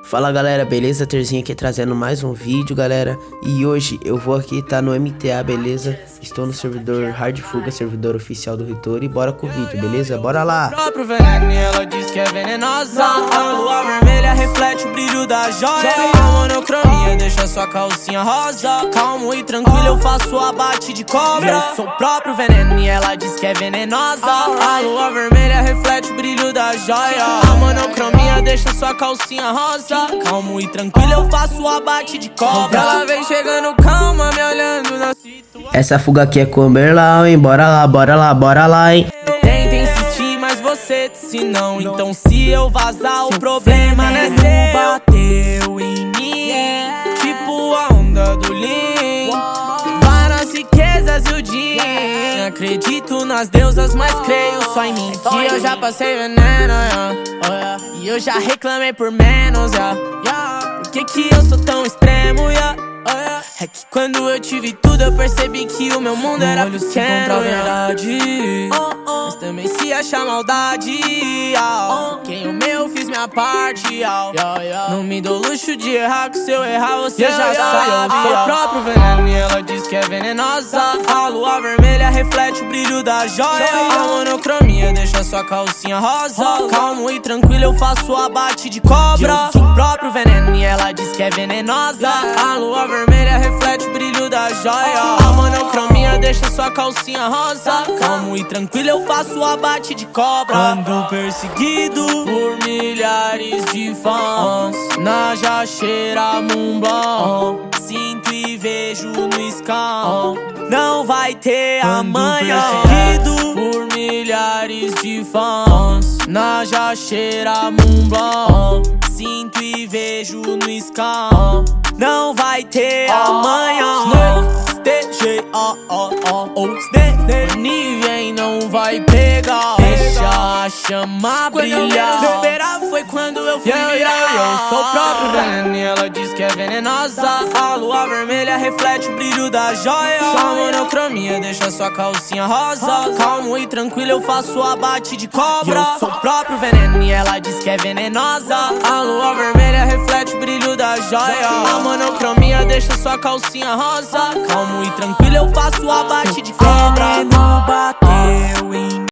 Fala galera, beleza? Terzinho aqui trazendo mais um vídeo, galera. E hoje eu vou aqui, tá no MTA, beleza? Estou no servidor Hard Fuga, servidor oficial do Ritor. E bora com o vídeo, beleza? Bora lá! Próprio veneno, ela diz que é venenosa. A lua vermelha reflete o brilho da joia. A monocromia deixa sua calcinha rosa. Calmo e tranquilo eu faço o abate de cobra. Eu sou o próprio veneno e ela diz que é venenosa. A lua vermelha reflete o brilho da joia. A monocromia deixa sua calcinha rosa. Calmo e tranquilo eu faço o abate de cobra. Ela vem chegando calma, me olhando na situação. Essa fuga aqui é comer lá, hein? Bora lá, bora lá, bora lá, hein? Tenta insistir, mas você disse não. Então se eu vazar, o problema não é seu. Bateu em mim, tipo a onda do Lean. Vai nas riquezas e o din. Acredito nas deusas, mas creio só em mim. Que eu já passei veneno, yeah. E eu já reclamei por menos, yeah. Por que eu sou tão extremo, yeah? É que quando eu tive tudo eu percebi que o meu mundo era pequeno, a verdade, mas também se acha maldade. Quem o meu, fiz minha parte. Não me dou luxo de errar, que se eu errar você já sabe. Eu sou o próprio veneno e ela diz que é venenosa. A lua vermelha reflete o brilho da joia. A monocromia deixa sua calcinha rosa. Calmo e tranquilo eu faço o abate de cobra. Eu sou o próprio veneno e ela diz que é venenosa. A lua vermelha reflete o brilho da joia. A monocromia deixa sua calcinha rosa. Calmo e tranquilo eu faço o abate de cobra. Ando perseguido por milhares de fãs na Jaxeira Mumbão. Sinto e vejo no Scam. Não vai ter amanhã. Perseguido por milhares de fãs na Jaxeira Mumbão. Sinto e vejo no Scam. Não vai ter amanhã. Ninguém não vai pegar. Deixa a chama brilhar. Quando eu menos esperava foi quando eu fui virar. Eu sou o próprio veneno e ela diz que é venenosa. A lua vermelha reflete o brilho da joia. A monocromia deixa sua calcinha rosa. Calmo e tranquilo eu faço o abate de cobra. Eu sou o próprio veneno e ela diz que é venenosa. A lua vermelha reflete o brilho da joia. A monocromia deixa sua calcinha rosa. Calmo e tranquilo eu faço o abate de cobra. Bateu